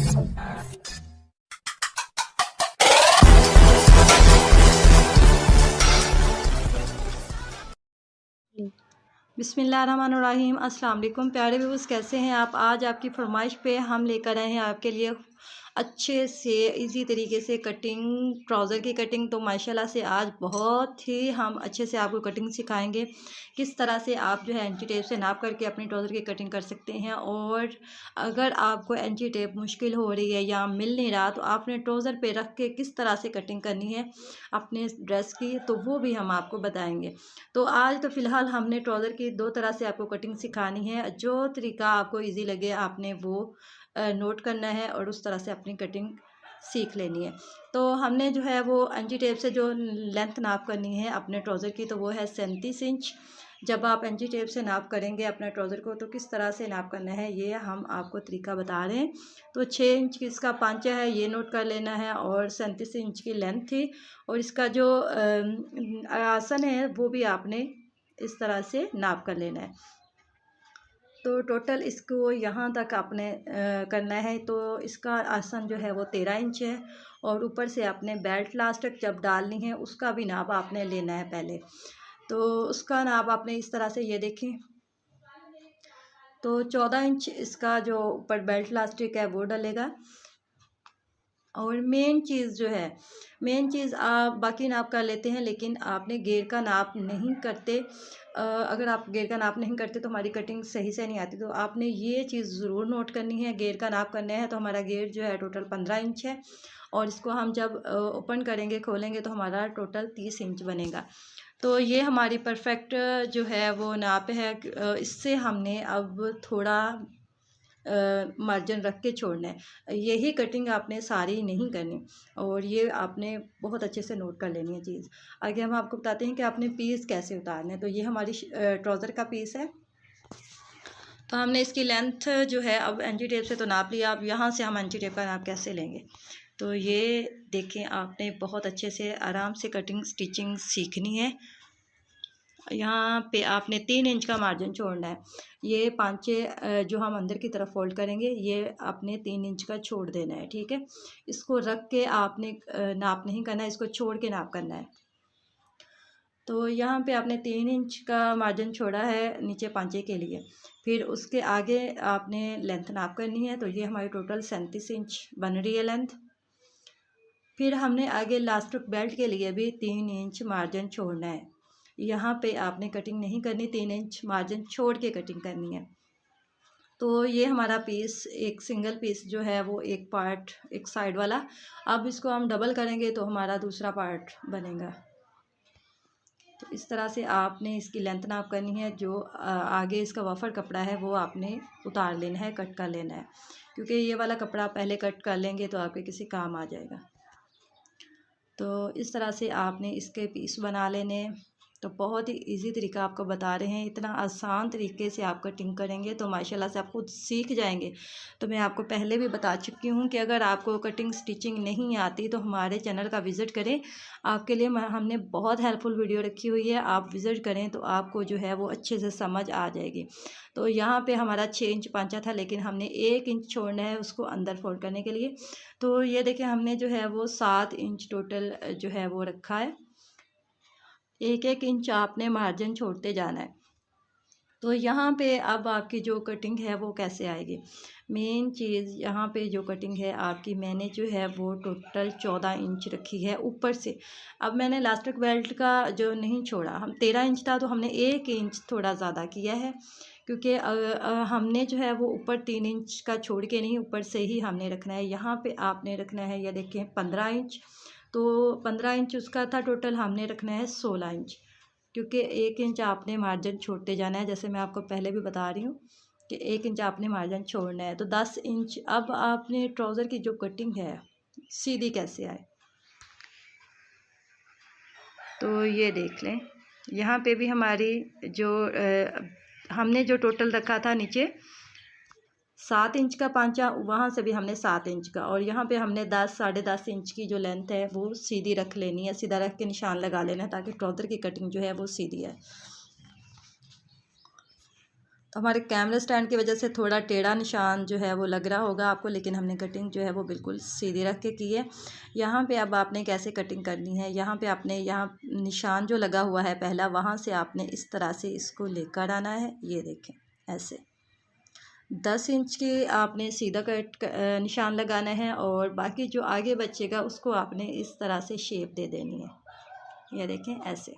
बिस्मिल्लाहिर्रहमानिर्रहीम। अस्सलाम वालेकुम प्यारे व्यूअर्स, कैसे हैं आप। आज आपकी फरमाइश पे हम लेकर आए हैं आपके लिए अच्छे से इजी तरीके से कटिंग, ट्राउज़र की कटिंग। तो माशाल्लाह से आज बहुत ही हम अच्छे से आपको कटिंग सिखाएंगे, किस तरह से आप जो है एंटी टेप से नाप करके अपनी ट्राउज़र की कटिंग कर सकते हैं। और अगर आपको एंटी टेप मुश्किल हो रही है या मिल नहीं रहा, तो आपने ट्राउज़र पे रख के किस तरह से कटिंग करनी है अपने ड्रेस की, तो वो भी हम आपको बताएंगे। तो आज तो फ़िलहाल हमने ट्राउज़र की दो तरह से आपको कटिंग सिखानी है। जो तरीका आपको ईजी लगे आपने वो नोट करना है और उस तरह से अपनी कटिंग सीख लेनी है। तो हमने जो है वो एंटी टेप से जो लेंथ नाप करनी है अपने ट्राउज़र की, तो वो है 37 इंच। जब आप एंटी टेप से नाप करेंगे अपने ट्राउज़र को, तो किस तरह से नाप करना है ये हम आपको तरीका बता रहे हैं। तो 6 इंच की इसका पांचा है, ये नोट कर लेना है, और 37 इंच की लेंथ थी। और इसका जो आसन है वो भी आपने इस तरह से नाप कर लेना है। तो टोटल इसको यहाँ तक आपने करना है। तो इसका आसन जो है वो 13 इंच है, और ऊपर से आपने बेल्ट लास्टिक जब डालनी है उसका भी नाप आपने लेना है पहले। तो उसका नाप आपने इस तरह से, ये देखें, तो 14 इंच इसका जो ऊपर बेल्ट लास्टिक है वो डलेगा। और मेन चीज़ जो है, मेन चीज़ आप बाकी नाप कर लेते हैं, लेकिन आपने घेर का नाप नहीं करते। अगर आप घेर का नाप नहीं करते तो हमारी कटिंग सही से नहीं आती। तो आपने ये चीज़ ज़रूर नोट करनी है, घेर का नाप करना है। तो हमारा घेर जो है टोटल 15 इंच है, और इसको हम जब ओपन करेंगे, खोलेंगे, तो हमारा टोटल 30 इंच बनेगा। तो ये हमारी परफेक्ट जो है वो नाप है। इससे हमने अब थोड़ा मार्जिन रख के छोड़ना है। यही कटिंग आपने सारी नहीं करनी, और ये आपने बहुत अच्छे से नोट कर लेनी है चीज़। आगे हम आपको बताते हैं कि आपने पीस कैसे उतारने हैं। तो ये हमारी ट्राउज़र का पीस है। तो हमने इसकी लेंथ जो है, अब एंटी टेप से तो नाप लिया, अब यहाँ से हम एंटी टेप का नाप कैसे लेंगे। तो ये देखें, आपने बहुत अच्छे से आराम से कटिंग स्टिचिंग सीखनी है। यहाँ पे आपने 3 इंच का मार्जिन छोड़ना है। ये पांचे जो हम अंदर की तरफ फोल्ड करेंगे, ये आपने 3 इंच का छोड़ देना है, ठीक है। इसको रख के आपने नाप नहीं करना है, इसको छोड़ के नाप करना है। तो यहाँ पे आपने 3 इंच का मार्जिन छोड़ा है नीचे पांचे के लिए। फिर उसके आगे आपने लेंथ नाप करनी है। तो ये हमारी टोटल 37 इंच बन रही है लेंथ। फिर हमने आगे लास्टिक बेल्ट के लिए भी 3 इंच मार्जिन छोड़ना है। यहाँ पे आपने कटिंग नहीं करनी, 3 इंच मार्जिन छोड़ के कटिंग करनी है। तो ये हमारा पीस, एक सिंगल पीस जो है वो एक पार्ट, एक साइड वाला। अब इसको हम डबल करेंगे तो हमारा दूसरा पार्ट बनेगा। तो इस तरह से आपने इसकी लेंथ नाप करनी है। जो आगे इसका वफर कपड़ा है वो आपने उतार लेना है, कट कर लेना है, क्योंकि ये वाला कपड़ा पहले कट कर लेंगे तो आपके किसी काम आ जाएगा। तो इस तरह से आपने इसके पीस बना लेने। तो बहुत ही इजी तरीका आपको बता रहे हैं, इतना आसान तरीके से आप कटिंग करेंगे तो माशाल्लाह से आप खुद सीख जाएंगे। तो मैं आपको पहले भी बता चुकी हूँ कि अगर आपको कटिंग स्टिचिंग नहीं आती तो हमारे चैनल का विज़िट करें। आपके लिए हमने बहुत हेल्पफुल वीडियो रखी हुई है, आप विज़िट करें तो आपको जो है वो अच्छे से समझ आ जाएगी। तो यहाँ पे हमारा 6 इंच पांचा था, लेकिन हमने 1 इंच छोड़ना है उसको अंदर फोल्ड करने के लिए। तो ये देखिए, हमने जो है वो 7 इंच टोटल जो है वो रखा है। 1-1 इंच आपने मार्जिन छोड़ते जाना है। तो यहाँ पे अब आपकी जो कटिंग है वो कैसे आएगी। मेन चीज़ यहाँ पे जो कटिंग है आपकी, मैंने जो है वो टोटल 14 इंच रखी है ऊपर से। अब मैंने इलास्टिक बेल्ट का जो नहीं छोड़ा, हम 13 इंच था तो हमने 1 इंच थोड़ा ज़्यादा किया है, क्योंकि हमने जो है वो ऊपर 3 इंच का छोड़ के नहीं, ऊपर से ही हमने रखना है। यहाँ पे आपने रखना है, ये देखें, 15 इंच। तो 15 इंच उसका था टोटल, हमने रखना है 16 इंच, क्योंकि 1 इंच आपने मार्जिन छोड़ते जाना है। जैसे मैं आपको पहले भी बता रही हूँ कि 1 इंच आपने मार्जिन छोड़ना है। तो 10 इंच। अब आपने ट्राउज़र की जो कटिंग है सीधी कैसे आए, तो ये देख लें। यहाँ पे भी हमारी जो हमने जो टोटल रखा था नीचे 7 इंच का पांचा, वहाँ से भी हमने 7 इंच का, और यहाँ पे हमने 10 साढ़े 10 इंच की जो लेंथ है वो सीधी रख लेनी है। सीधा रख के निशान लगा लेना है ताकि ट्राउज़र की कटिंग जो है वो सीधी है। तो हमारे कैमरा स्टैंड की वजह से थोड़ा टेढ़ा निशान जो है वो लग रहा होगा आपको, लेकिन हमने कटिंग जो है वो बिल्कुल सीधी रख के की है। यहाँ पे अब आपने कैसे कटिंग करनी है, यहाँ पे आपने यहाँ निशान जो लगा हुआ है पहला, वहाँ से आपने इस तरह से इसको लेकर आना है। ये देखें ऐसे 10 इंच के आपने सीधा निशान लगाना है, और बाकी जो आगे बचेगा उसको आपने इस तरह से शेप दे देनी है। ये देखें ऐसे।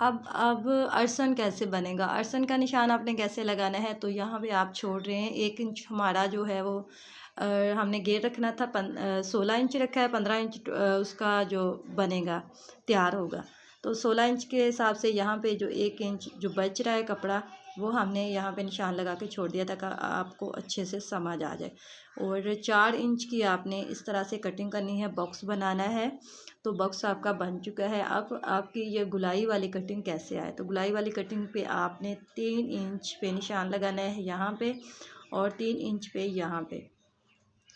अब अरसन कैसे बनेगा, अरसन का निशान आपने कैसे लगाना है, तो यहाँ पे आप छोड़ रहे हैं 1 इंच हमारा जो है वो हमने घेर रखना था 16 इंच रखा है, 15 इंच उसका जो बनेगा तैयार होगा। तो 16 इंच के हिसाब से यहाँ पे जो 1 इंच जो बच रहा है कपड़ा, वो हमने यहाँ पे निशान लगा के छोड़ दिया ताकि आपको अच्छे से समझ आ जाए। और 4 इंच की आपने इस तरह से कटिंग करनी है, बॉक्स बनाना है। तो बॉक्स आपका बन चुका है। अब आपकी ये गुलाई वाली कटिंग कैसे आए, तो गुलाई वाली कटिंग पे आपने 3 इंच पे निशान लगाना है यहाँ पे, और 3 इंच पे यहाँ पे।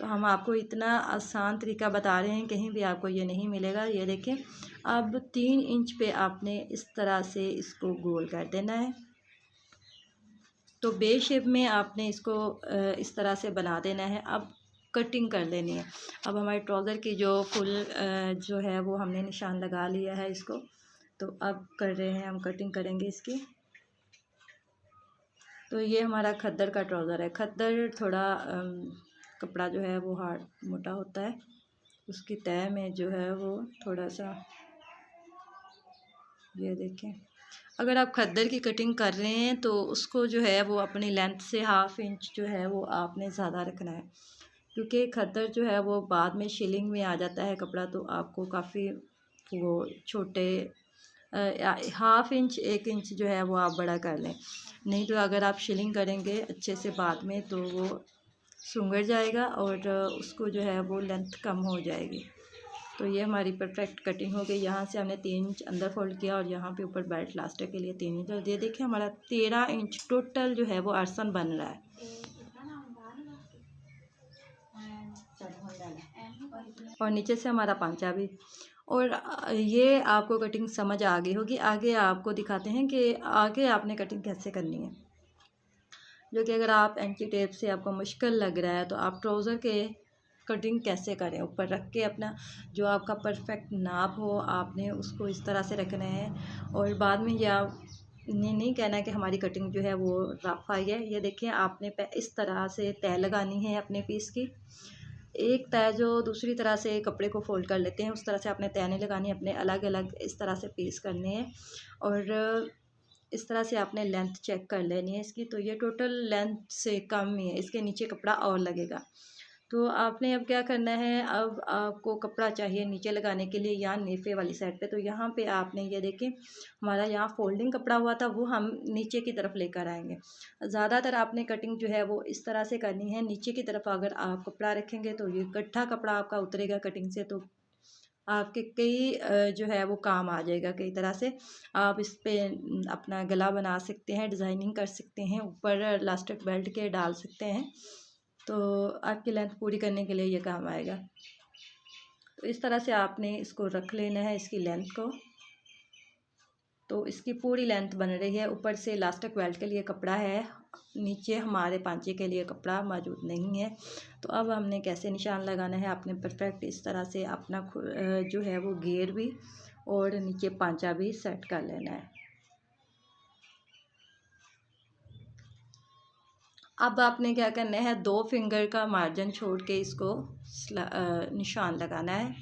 तो हम आपको इतना आसान तरीका बता रहे हैं, कहीं भी आपको ये नहीं मिलेगा। ये देखें, अब 3 इंच पे आपने इस तरह से इसको गोल कर देना है। तो बे शेप में आपने इसको इस तरह से बना देना है। अब कटिंग कर लेनी है। अब हमारे ट्राउज़र की जो फुल जो है वो हमने निशान लगा लिया है इसको। तो अब कर रहे हैं, हम कटिंग करेंगे इसकी। तो ये हमारा खद्दर का ट्राउज़र है। खद्दर थोड़ा कपड़ा जो है वो हार्ड मोटा होता है, उसकी तह में जो है वो थोड़ा सा, ये देखें। अगर आप खद्दर की कटिंग कर रहे हैं तो उसको जो है वो अपनी लेंथ से 1/2 इंच जो है वो आपने ज़्यादा रखना है, क्योंकि खद्दर जो है वो बाद में शिलिंग में आ जाता है कपड़ा, तो आपको काफ़ी वो छोटे 1/2 इंच 1 इंच जो है वो आप बड़ा कर लें। नहीं तो अगर आप शिलिंग करेंगे अच्छे से बाद में तो वो सुंगर जाएगा और उसको जो है वो लेंथ कम हो जाएगी। तो ये हमारी परफेक्ट कटिंग हो गई। यहाँ से हमने 3 इंच अंदर फोल्ड किया, और यहाँ पे ऊपर बेल्ट लास्टर के लिए 3 इंच, और ये देखिए हमारा 13 इंच टोटल जो है वो आसन बन रहा है। और नीचे से हमारा पांचा भी। और ये आपको कटिंग समझ आ गई होगी। आगे आपको दिखाते हैं कि आगे आपने कटिंग कैसे करनी है, जो कि अगर आप एंटी टेप से आपको मुश्किल लग रहा है तो आप ट्राउज़र के कटिंग कैसे करें। ऊपर रख के अपना जो आपका परफेक्ट नाप हो आपने उसको इस तरह से रखना है, और बाद में या नहीं कहना कि हमारी कटिंग जो है वो रफ आई है। ये देखिए आपने इस तरह से तय लगानी है अपने पीस की। एक तय जो दूसरी तरह से कपड़े को फोल्ड कर लेते हैं उस तरह से आपने तय नहीं लगानी, अपने अलग अलग इस तरह से पीस करने हैं। और इस तरह से आपने लेंथ चेक कर लेनी है इसकी। तो ये टोटल लेंथ से कम ही है, इसके नीचे कपड़ा और लगेगा। तो आपने अब क्या करना है, अब आपको कपड़ा चाहिए नीचे लगाने के लिए यहाँ नेफे वाली साइड पे। तो यहाँ पे आपने ये देखें हमारा यहाँ फोल्डिंग कपड़ा हुआ था वो हम नीचे की तरफ लेकर आएंगे। ज़्यादातर आपने कटिंग जो है वो इस तरह से करनी है, नीचे की तरफ अगर आप कपड़ा रखेंगे तो ये इकट्ठा कपड़ा आपका उतरेगा कटिंग से, तो आपके कई जो है वो काम आ जाएगा कई तरह से। आप इस पे अपना गला बना सकते हैं, डिज़ाइनिंग कर सकते हैं, ऊपर इलास्टिक बेल्ट के डाल सकते हैं। तो आपकी लेंथ पूरी करने के लिए ये काम आएगा। तो इस तरह से आपने इसको रख लेना है, इसकी लेंथ को। तो इसकी पूरी लेंथ बन रही है। ऊपर से इलास्टिक बेल्ट के लिए कपड़ा है, नीचे हमारे पांचे के लिए कपड़ा मौजूद नहीं है। तो अब हमने कैसे निशान लगाना है, आपने परफेक्ट इस तरह से अपना जो है वो घेर भी और नीचे पांचा भी सेट कर लेना है। अब आपने क्या करना है, 2 फिंगर का मार्जिन छोड़ के इसको निशान लगाना है।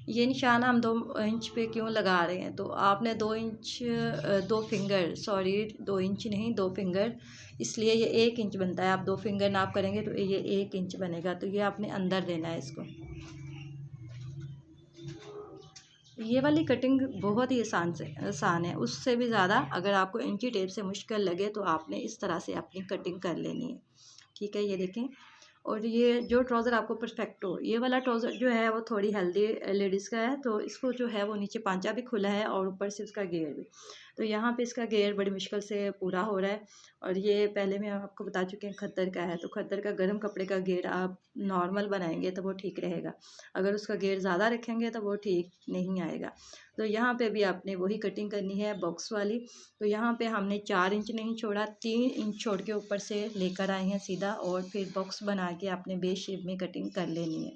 ये निशान हम 2 इंच पे क्यों लगा रहे हैं, तो आपने 2 इंच 2 फिंगर 2 इंच नहीं 2 फिंगर, इसलिए ये 1 इंच बनता है। आप 2 फिंगर नाप करेंगे तो ये 1 इंच बनेगा। तो ये आपने अंदर देना है इसको। ये वाली कटिंग बहुत ही आसान है, उससे भी ज़्यादा अगर आपको इंची टेप से मुश्किल लगे तो आपने इस तरह से अपनी कटिंग कर लेनी है। ठीक है, ये देखें। और ये जो ट्राउज़र आपको परफेक्ट हो, ये वाला ट्राउज़र जो है वो थोड़ी हेल्दी लेडीज़ का है, तो इसको जो है वो नीचे पांचा भी खुला है और ऊपर से उसका घेर भी। तो यहाँ पे इसका घेर बड़ी मुश्किल से पूरा हो रहा है। और ये पहले मैं आपको बता चुकी हूँ खद्दर का है, तो खद्दर का गर्म कपड़े का घेर आप नॉर्मल बनाएंगे तो वो ठीक रहेगा, अगर उसका घेर ज़्यादा रखेंगे तो वो ठीक नहीं आएगा। तो यहाँ पे भी आपने वही कटिंग करनी है बॉक्स वाली। तो यहाँ पे हमने 4 इंच नहीं छोड़ा, 3 इंच छोड़ के ऊपर से लेकर आए हैं सीधा, और फिर बॉक्स बना के आपने बेस शेप में कटिंग कर लेनी है।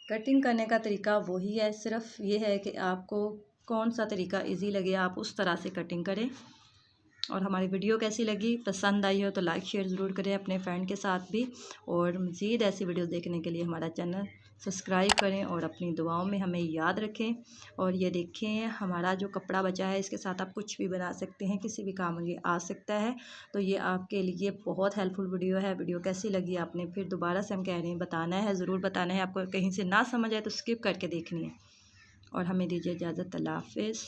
कटिंग करने का तरीका वही है, सिर्फ ये है कि आपको कौन सा तरीका इजी लगे आप उस तरह से कटिंग करें। और हमारी वीडियो कैसी लगी, पसंद आई हो तो लाइक शेयर ज़रूर करें अपने फ्रेंड के साथ भी। और मज़ीद ऐसी वीडियो देखने के लिए हमारा चैनल सब्सक्राइब करें और अपनी दुआओं में हमें याद रखें। और ये देखें हमारा जो कपड़ा बचा है, इसके साथ आप कुछ भी बना सकते हैं, किसी भी काम में आ सकता है। तो ये आपके लिए बहुत हेल्पफुल वीडियो है। वीडियो कैसी लगी आपने फिर दोबारा से हम कह रहे हैं बताना है, ज़रूर बताना है। आपको कहीं से ना समझ आए तो स्किप करके देखनी है। और हमें दीजिए इजाज़त, अल्लाह हाफिज़।